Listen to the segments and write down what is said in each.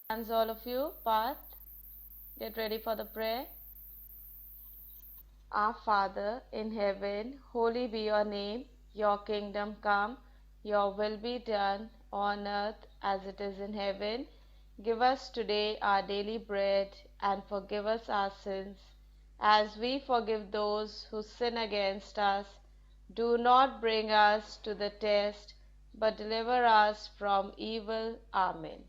Hands, all of you. Path. Get ready for the prayer. Our Father in heaven, holy be your name. Your kingdom come. Your will be done on earth as it is in heaven. Give us today our daily bread and forgive us our sins as we forgive those who sin against us. Do not bring us to the test, but deliver us from evil. Amen.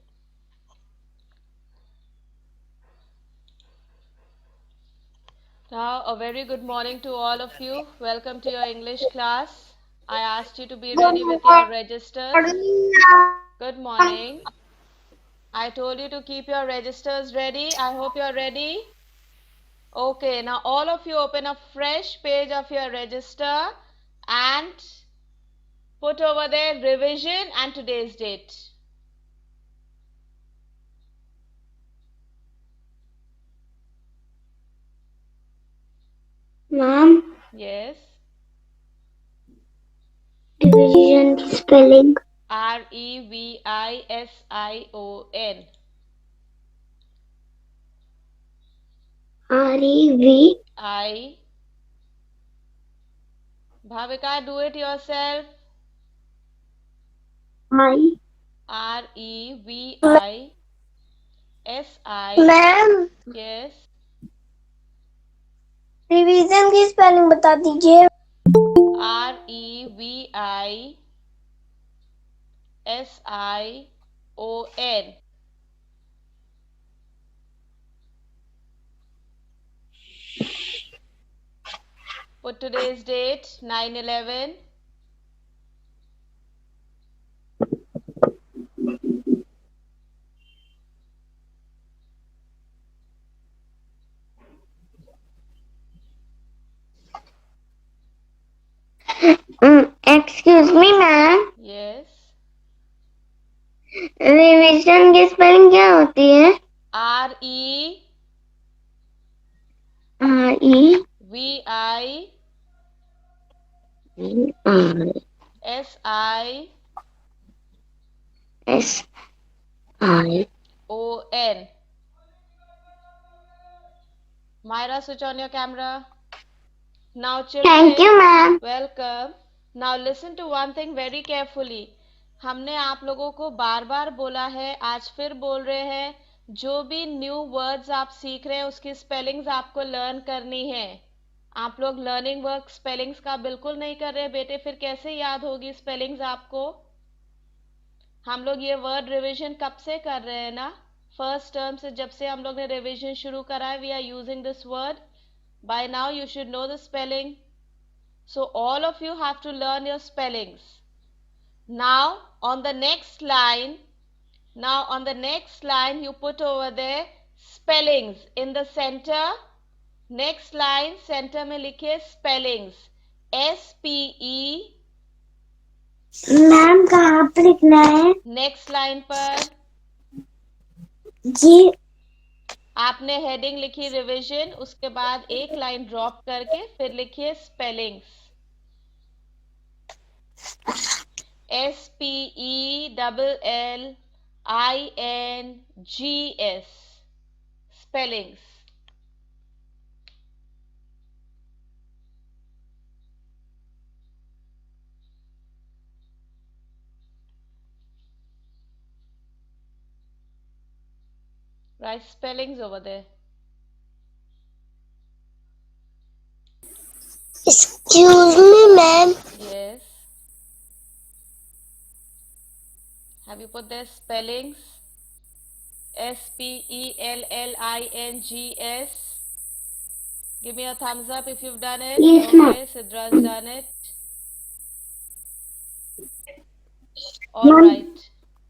Now, a very good morning to all of you. Welcome to your English class. I asked you to be Good ready with your registers. morning. Good morning. I told you to keep your registers ready. I hope you're ready. Okay, now all of you open a fresh page of your register and put over there revision and today's date. Ma'am, Yes. division की spelling Revision. REV I. Bhavika, do it yourself. I. Revision. Ma'am Yes. Revision की spelling बता दीजिए. Revision. Put today's date 9/11. Excuse me ma'am, Yes. Revision की spelling क्या होती है? REVISION. Myra, switch on your camera. Now children, thank you ma'am. welcome. Now listen to one thing very carefully. हमने आप लोगों को बार बार बोला है, आज फिर बोल रहे हैं, जो भी न्यू वर्ड्स आप सीख रहे हैं उसकी स्पेलिंग्स आपको लर्न करनी है. आप लोग लर्निंग वर्क स्पेलिंग्स का बिल्कुल नहीं कर रहे बेटे, फिर कैसे याद होगी स्पेलिंग्स आपको? हम लोग ये वर्ड रिवीजन कब से कर रहे हैं ना? फर्स्ट टर्म से जब से हम लोग ने रिवीजन शुरू करा है, we are using this word. By now you should know the spelling. So all of you have to learn your spellings. Now on the next line, you put over there spellings in the center. Next line center में लिखिए spellings. SPE. Ma'am कहाँ पे लिखना है? Next line पर जी. आपने heading लिखी revision, उसके बाद एक लाइन ड्रॉप करके फिर लिखिए spellings. SPELLINGS. Spellings. Write spellings over there. Excuse me ma'am. Yes. Have you put their spellings? SPELLINGS. Give me a thumbs up if you've done it. Yes ma'am. Okay, Sidra's done it. All ma'am right.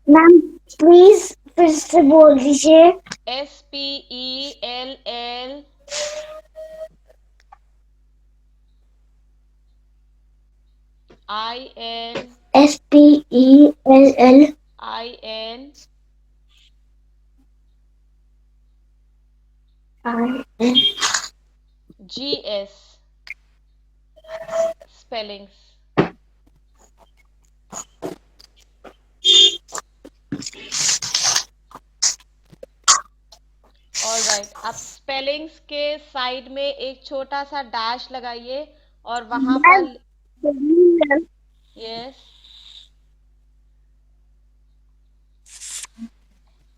Ma'am please फिर से बोल दीजिए. SPELLINGS. SPELLINGS. Spellings. Right, अब spellings के side में एक छोटा सा डैश लगाइए और वहां मैम पर यस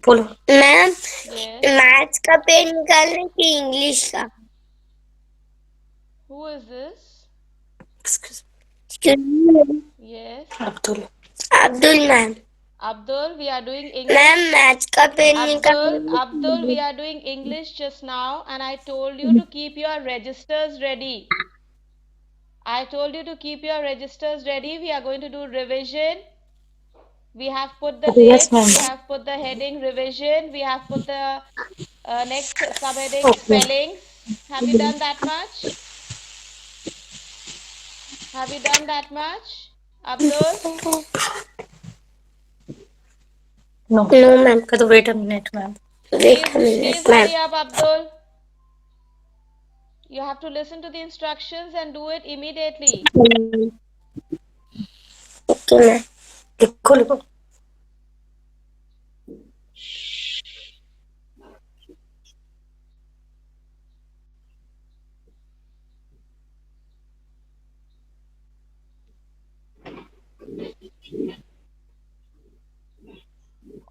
बोलो मैम। यस मैथ्स का पेन निकालने की इंग्लिश का? Who is this? Yes Abdul. Abdul ma'am. Abdul, we are doing ma'am English. Maths का पेन Abdul, we निकालने are doing English just now, and I told you to keep your registers ready. I told you to keep your registers ready. We are going to do revision. We have put the yes dates, ma'am. we have put the heading revision, we have put the next subheading okay. spellings. Have you done that much? Have you done that much, Abdul? No no ma'am का तो wait a minute ma'am. Wait Please, a please minute ma'am. hurry up, Abdul. You have to listen to the instructions and do it immediately. Okay ma'am. लिखो लिखो।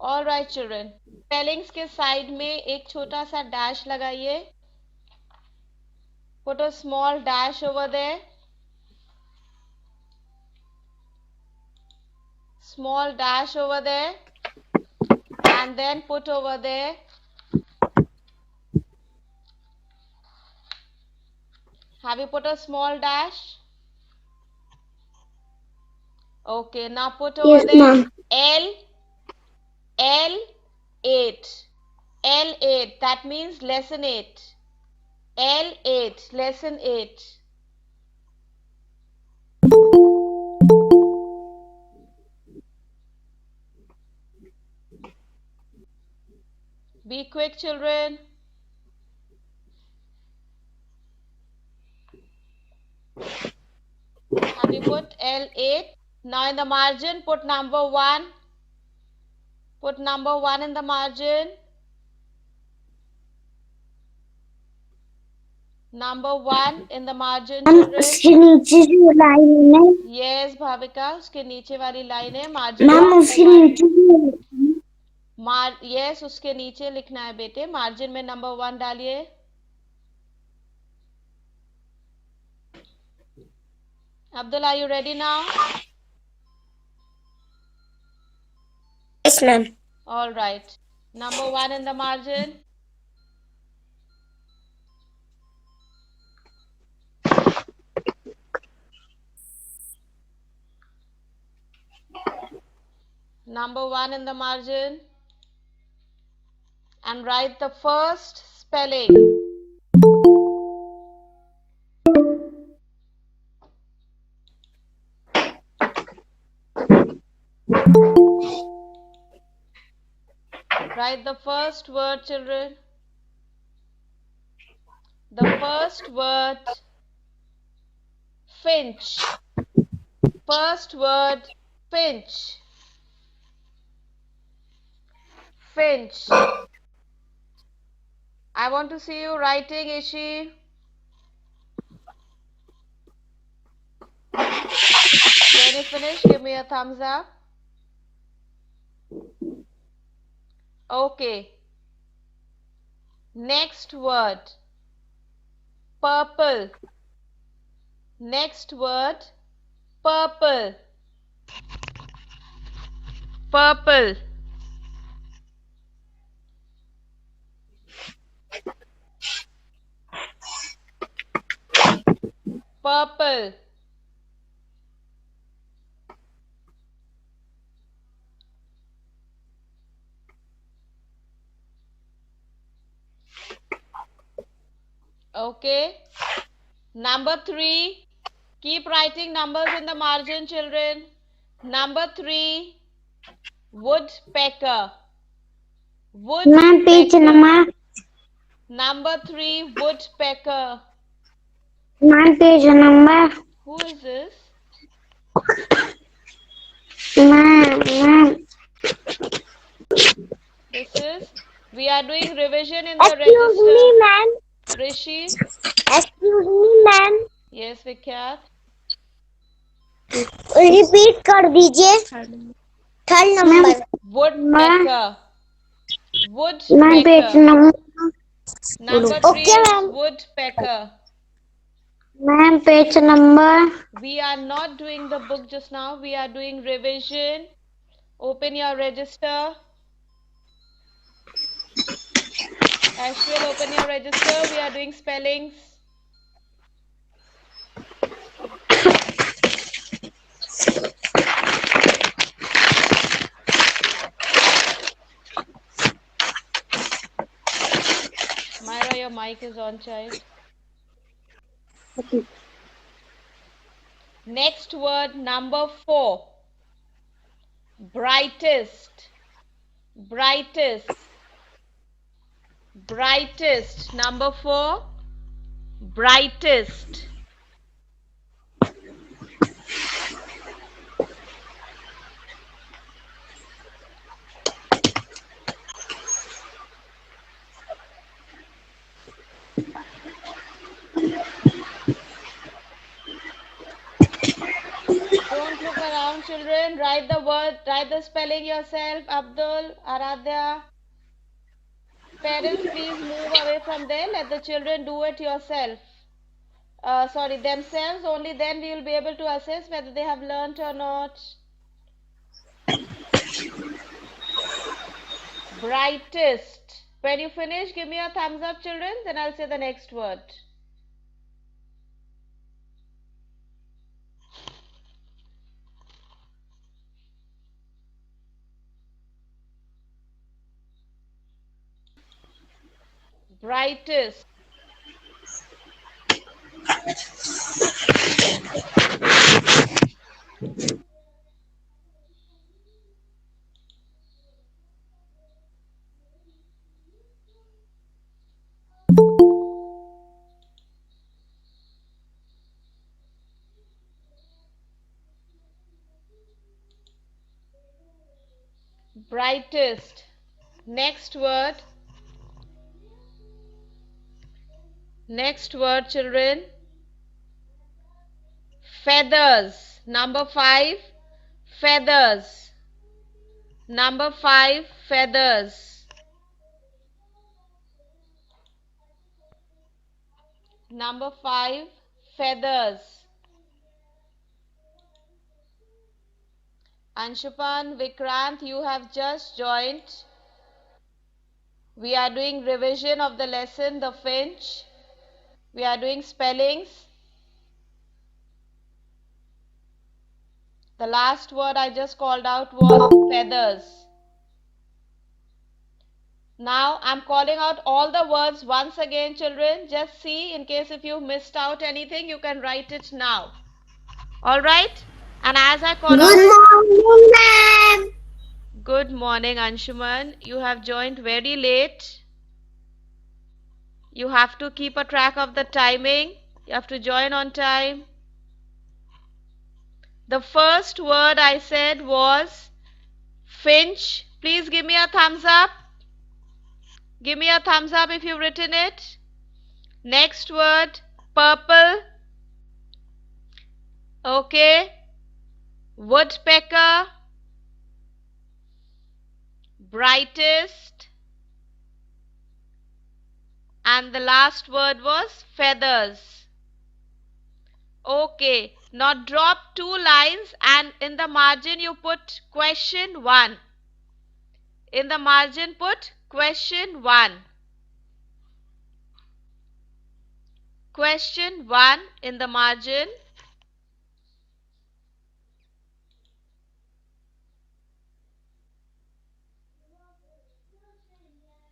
All right, children. Spellings के side में एक छोटा सा dash लगाइए. Put a small dash over there. Small dash over there. And then put over there. Have you put a small dash? Okay, now put over yes there ma'am. L8. L8, that means lesson 8. L8, lesson 8. Be quick, children. Have you put L8? Now in the margin, put number 1. Put number 1 in the margin. Number 1 in the margin, children. उसके नीचे जो line है Yes, Bhavika, उसके नीचे वाली line है margin ma'am, में उसके नंबर 1. नीचे यस, उसके नीचे लिखना है बेटे, मार्जिन में नंबर 1 डालिए. Abdul, are you ready now? Yes ma'am. All right. Number 1 in the margin. Number 1 in the margin. And write the first spelling. Write the first word, children. The first word, finch. First word, finch. Finch. I want to see you writing, Ishi. When you finish, give me a thumbs up. Okay. Next word, purple. Next word, purple. Purple. Purple. Okay. Number 3. Keep writing numbers in the margin, children. Number 3. Woodpecker. Ma'am page Woodpecker. Number. Number 3. Woodpecker. Ma'am page number. Who is this? Ma'am ma'am This is. We are are doing revision in the Excuse register. me, ma'am. Rishi. Excuse me, ma'am. Yes, Vikyat. Repeat कर दीजिए third number Woodpecker. मैं page Woodpecker. Number Number 3 okay is ma'am woodpecker. Ma'am page number We are not doing the book just now. We are doing revision. Open your register. Ashwin, open your register. We are doing spellings. Myra, your mic is on, child. Next word, number 4. Brightest. Brightest. Brightest. Number 4. Brightest. Don't look around, children. Write the word, write the spelling yourself. Abdul, Aradhya. Parents, please move away from there. Let the children do it yourself. Themselves. Only then we will be able to assess whether they have learnt or not. Brightest. When you finish, give me a thumbs up, children. Then I'll say the next word. Brightest. Brightest. Next word. Next word, children. Feathers. Number 5. Feathers. Number 5. Feathers. Number 5. Feathers. Anshupan, Vikrant, you have just joined. We are doing revision of the lesson, The Finch. We are doing spellings. The last word I just called out was feathers. Now I'm calling out all the words once again, children. Just see, in case if you missed out anything, you can write it now. Alright? And as I call out... Good morning, ma'am. Good morning, Anshuman. You have joined very late. You have to keep a track of the timing. You have to join on time. The first word I said was finch. Please give me a thumbs up. Give me a thumbs up if you've written it. Next word, purple. Okay. Woodpecker. Brightest. And the last word was feathers. Okay. Now drop 2 lines and in the margin you put question 1. In the margin put question 1. Question 1 in the margin.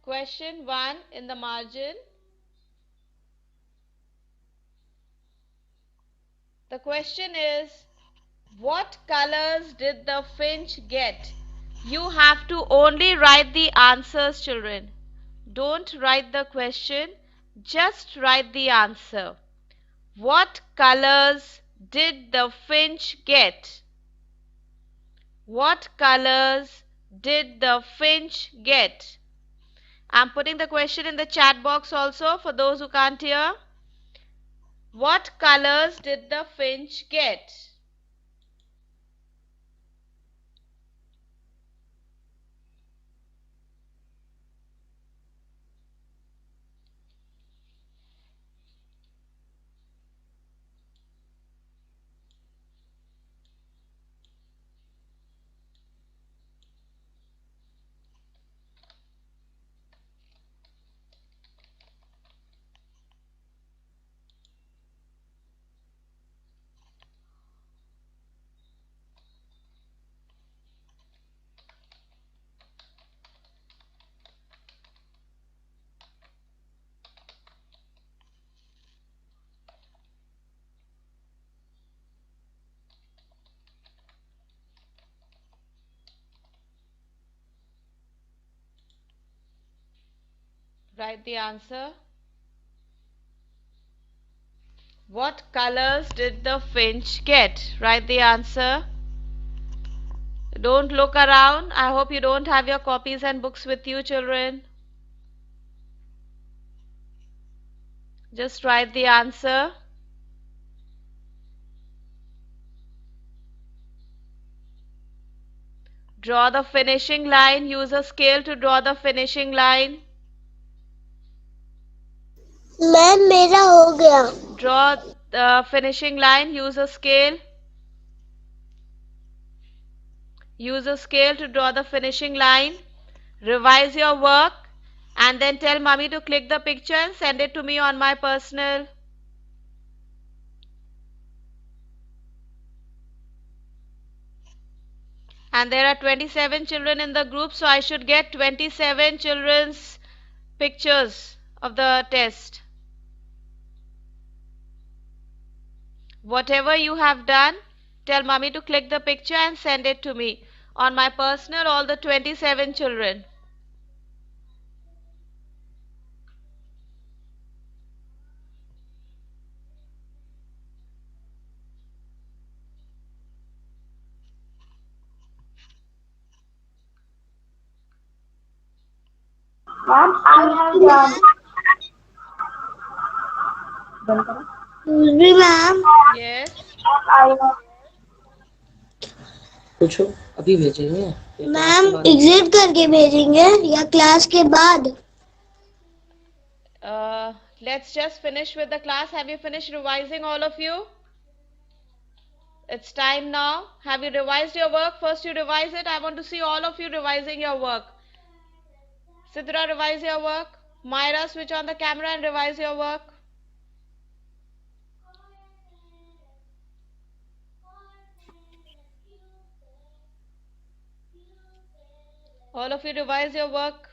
Question 1 in the margin. The question is, what colors did the finch get? You have to only write the answers, children. Don't write the question, just write the answer. What colors did the finch get? What colors did the finch get? I'm putting the question in the chat box also for those who can't hear. What colors did the finch get? Write the answer. What colors did the finch get? Write the answer. Don't look around. I hope you don't have your copies and books with you, children. Just write the answer. Draw the finishing line. Use a scale to draw the finishing line. Ma'am मेरा हो गया. Draw the finishing line. Use a scale. Use a scale to draw the finishing line. Revise your work and then tell mommy to click the picture and send it to me on my personal. And there are 27 children in the group, so I should get 27 children's pictures of the test. Whatever you have done, tell mommy to click the picture and send it to me on my personal, all the 27 children. Ma'am, I have done. Ma'am. Yes. I have. पूछो अभी भेजेंगे ma'am exit करके भेजेंगे या class के बाद. Let's just finish with the class. Have you finished revising, all of you? It's time now. Have you revised your work? First you revise it. I want to see all of you revising your work. Sidra, revise your work. Myra, switch on the camera and revise your work. All of you revise your work.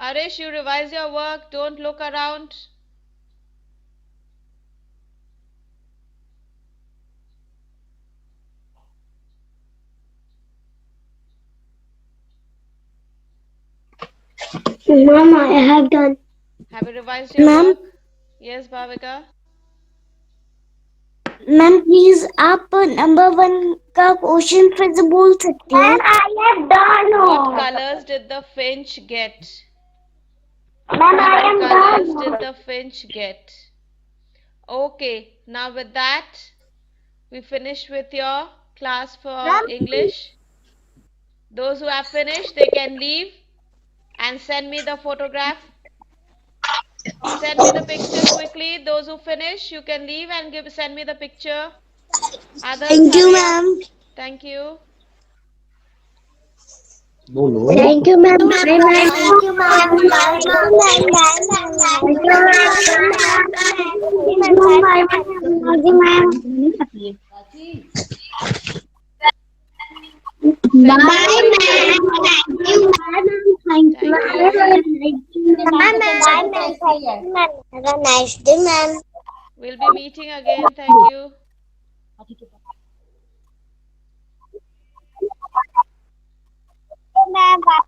Arish, you revise your work. Don't look around. Ma'am, I have done. Have you revised your Ma'am? work? Yes, Bhavika. Ma'am please आप number 1 का question फिर से बोल सकती हैं. What colors did the finch get? What colors did the finch get? Okay, now with that, we finish with your class for English. Those who have finished, they can leave and send me the photograph. Send me the picture quickly. Those who finish, you can leave and send me the picture. Others, Thank you, hurry up. ma'am. Thank you. बोलो Thank you, ma'am. Bye, ma'am. Thank you, ma'am. Have a nice day, ma'am. We'll be meeting again. Thank you. Bye.